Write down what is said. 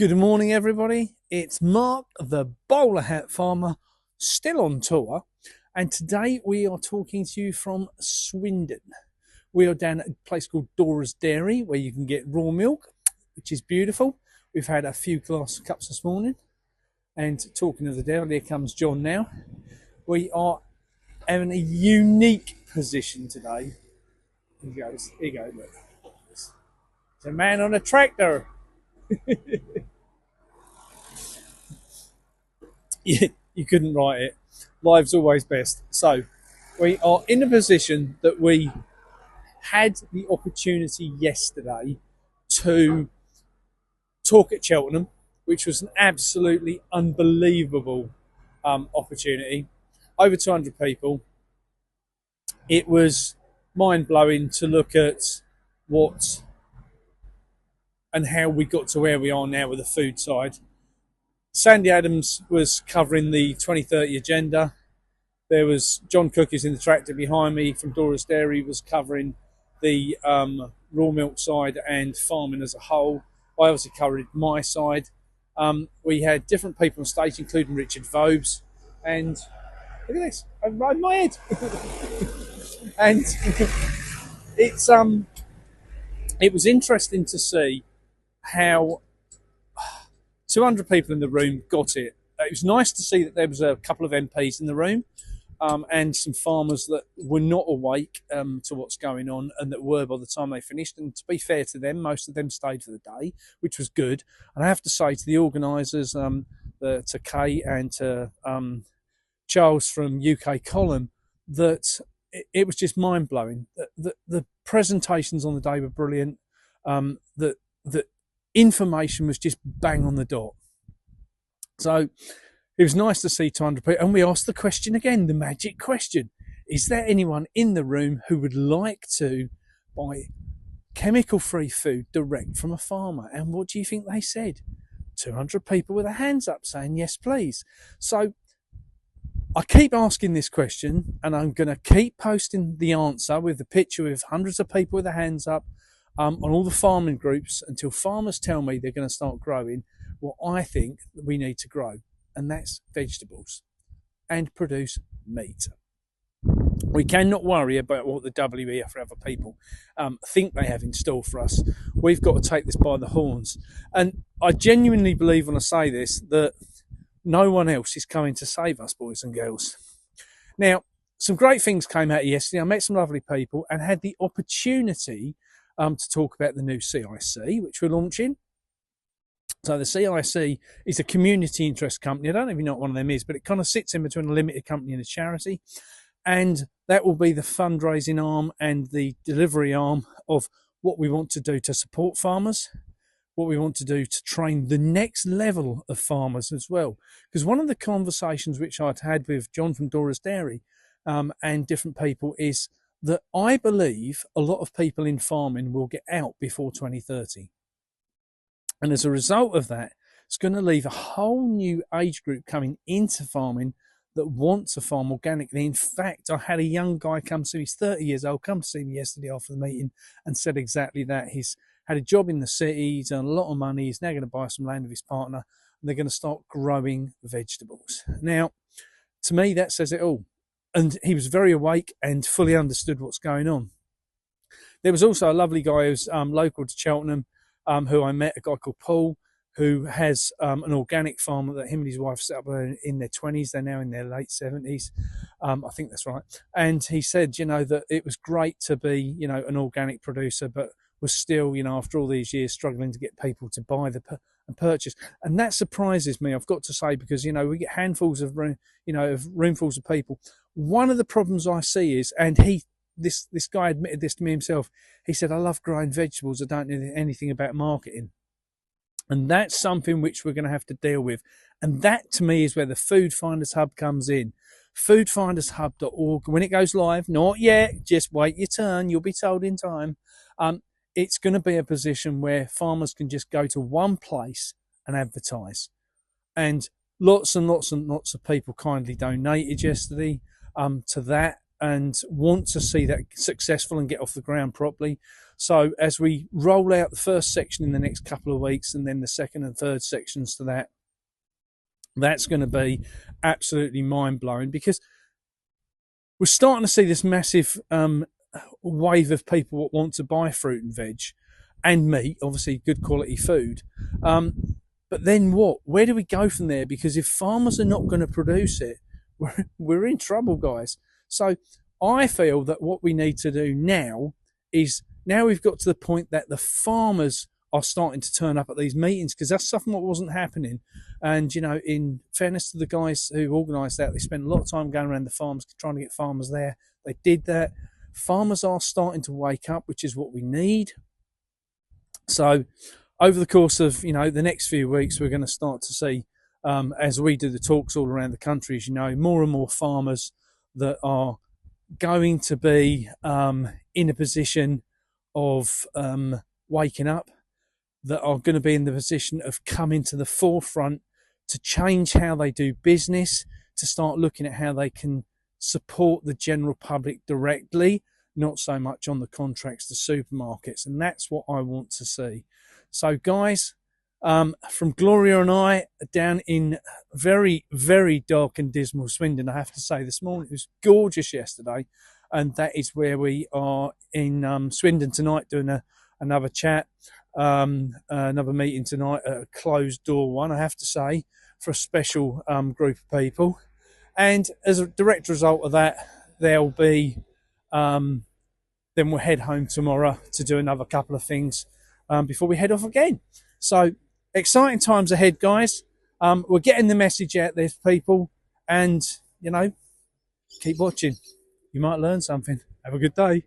Good morning, everybody. It's Mark, the Bowlerhat Farmer, still on tour, and today we are talking to you from Swindon. We are down at a place called Dora's Dairy, where you can get raw milk, which is beautiful. We've had a few cups this morning, and talking of the dairy, here comes John now. We are in a unique position today. Here he goes, look. It's a man on a tractor. You couldn't write it. Live's always best. So we are in a position that we had the opportunity yesterday to talk at Cheltenham, which was an absolutely unbelievable opportunity. Over 200 people. It was mind-blowing to look at what and how we got to where we are now with the food side. Sandy Adams was covering the 2030 agenda. There was John Cook is in the tractor behind me from Dora's Dairy, was covering the raw milk side and farming as a whole. I obviously covered my side. We had different people on stage, including Richard Vobes. And look at this, I'm riding my head. And it was interesting to see how 200 people in the room got it. It was nice to see that there was a couple of MPs in the room and some farmers that were not awake to what's going on and that were by the time they finished. And to be fair to them, most of them stayed for the day, which was good. And I have to say to the organisers, to Kay and to Charles from UK Column, that it was just mind-blowing. The presentations on the day were brilliant. The information was just bang on the dot. So it was nice to see 200 people. And we asked the question again, the magic question. Is there anyone in the room who would like to buy chemical-free food direct from a farmer? And what do you think they said? 200 people with their hands up saying, yes, please. So I keep asking this question, and I'm going to keep posting the answer with the picture with hundreds of people with their hands up on all the farming groups until farmers tell me they're going to start growing what I think that we need to grow, and that's vegetables and produce meat. We cannot worry about what the WEF or other people think they have in store for us. We've got to take this by the horns. And I genuinely believe when I say this that no one else is coming to save us, boys and girls. Now, some great things came out yesterday. I met some lovely people and had the opportunity to talk about the new CIC, which we're launching. So the CIC is a community interest company. I don't even know what one of them is, but it kind of sits in between a limited company and a charity. And that will be the fundraising arm and the delivery arm of what we want to do to support farmers, what we want to do to train the next level of farmers as well. Because one of the conversations which I'd had with John from Dora's Dairy and different people is that I believe a lot of people in farming will get out before 2030. And as a result of that, it's going to leave a whole new age group coming into farming that want to farm organically. In fact, I had a young guy come to me, he's 30 years old, come to see me yesterday after the meeting and said exactly that. He's had a job in the city, he's earned a lot of money, he's now going to buy some land with his partner, and they're going to start growing vegetables. Now, to me, that says it all. And he was very awake and fully understood what's going on. There was also a lovely guy who's local to Cheltenham, who I met, a guy called Paul, who has an organic farm that him and his wife set up in their 20s. They're now in their late 70s. I think that's right. And he said, that it was great to be, an organic producer, but was still, after all these years, struggling to get people to buy and purchase. And that surprises me, I've got to say, because, we get handfuls of, of roomfuls of people. One of the problems I see is, and this guy admitted this to me himself, he said, I love growing vegetables, I don't know anything about marketing. And that's something which we're going to have to deal with. And that, to me, is where the Food Finders Hub comes in. Foodfindershub.org. When it goes live, not yet, just wait your turn, you'll be told in time. It's going to be a position where farmers can just go to one place and advertise. And lots and lots and lots of people kindly donated yesterday to that and want to see that successful and get off the ground properly. So as we roll out the first section in the next couple of weeks, and then the second and third sections to that, that's going to be absolutely mind blowing, because we're starting to see this massive wave of people that want to buy fruit and veg and meat, obviously good quality food. But then what? Where do we go from there? Because if farmers are not going to produce it, we're in trouble, guys. So I feel that what we need to do now is, now we've got to the point that the farmers are starting to turn up at these meetings, because that's something that wasn't happening. And, you know, in fairness to the guys who organised that, they spent a lot of time going around the farms trying to get farmers there. They did that. Farmers are starting to wake up, which is what we need. So over the course of, you know, the next few weeks, we're going to start to see, as we do the talks all around the country, as you know, more and more farmers that are going to be in a position of waking up, that are going to be in the position of coming to the forefront to change how they do business, to start looking at how they can support the general public directly, not so much on the contracts to supermarkets. And that's what I want to see. So guys, from Gloria and I down in very, very dark and dismal Swindon, I have to say, this morning it was gorgeous yesterday, and that is where we are in Swindon tonight, doing another chat, another meeting tonight, a closed door one, I have to say, for a special group of people. And as a direct result of that, there'll be then we'll head home tomorrow to do another couple of things before we head off again. So exciting times ahead, guys. We're getting the message out there to people, and, you know, keep watching. You might learn something. Have a good day.